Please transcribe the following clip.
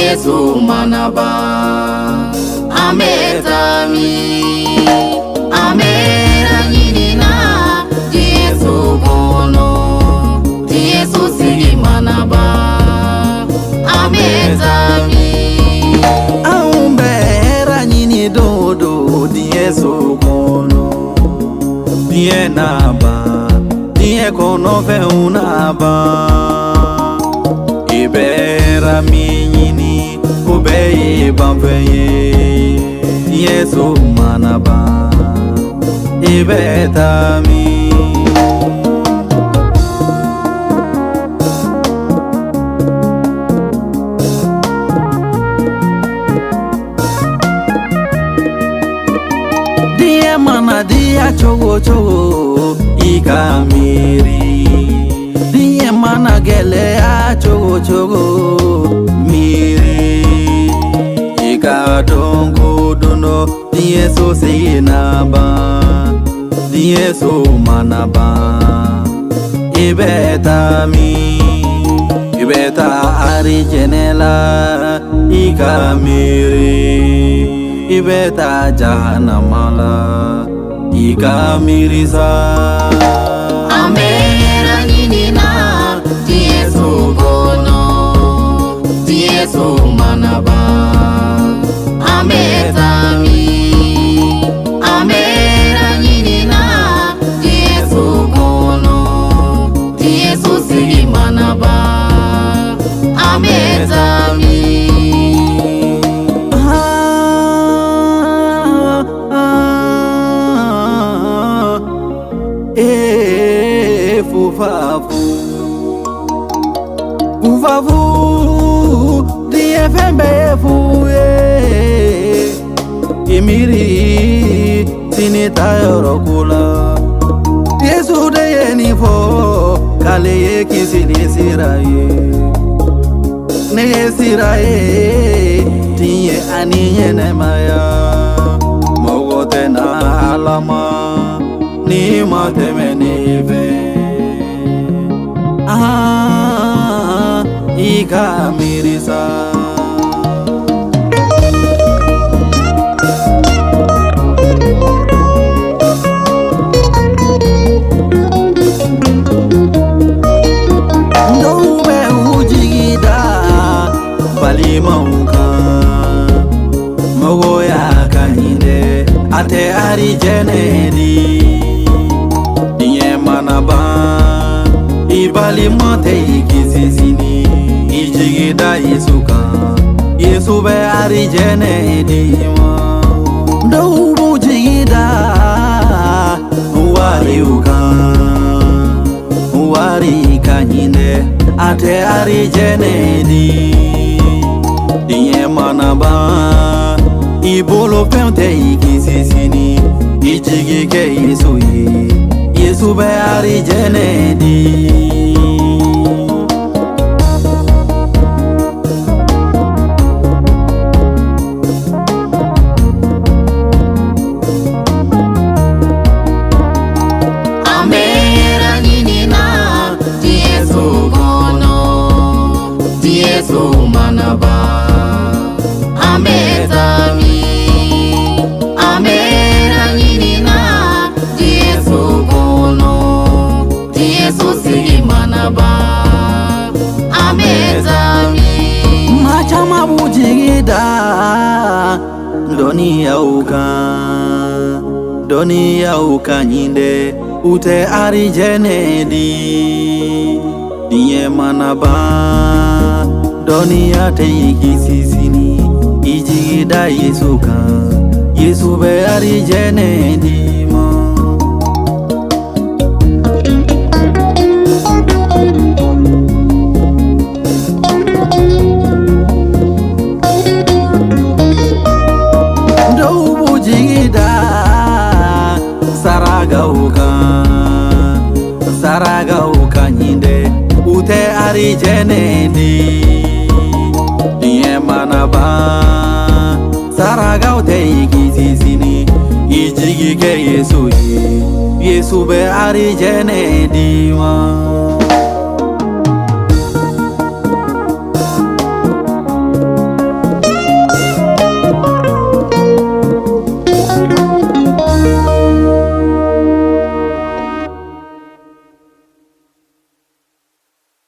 Yesu manaba ametami amera nyinina Yesu bono Yesu sigi manaba ametami aumbera nyini dodo Yesu bono die naba die kono fe unaba ibera minyini ubei bamfeye Yesu manaba ibetami die mana dia chogo chogo ikamiri die mana gele a chogo chogo miri ika dongo dono Yesu sinaba Yesu manaba ibetami ibeta ari jenela ikamiri ibeta jahanamala ikamirisa amera nyinina Yesu bono Yesu manaba ametami amera nyinina Yesu bono Yesu sigi manaba ametami Fufafu die fembe fuye imiri sinita yorokula Yesu de yenifo kale ye kisini siraye ne siraye tiye aniye ne maya mogote na alama ni mateme nive ikamirisa ndoube ujigida balimauka mogoya kanyinde ate ari jenedi diye manaba ibali mate ikizizini ijigida Yesuka Yesu be ari jenedima ndobu jigida wari kanyinde ate ari jenedi diye manaba ibolo pente ikizizini ijigike Yesu Yesu be ari jenedi amera nyinina Yesu bono Yesu manaba ametami amera nyinina Yesu bono Yesu sigi manaba ametami machama bujigida doni yauka nyinde ute ari jenedi diye manaba doni ate ikisisini ijigida Yesuka Yesu be ari jenedi ndobu jigida saragauka nyinde ute ari jenedi diye manaba saragaute ikizizini ijigike Yesu be ari jenedi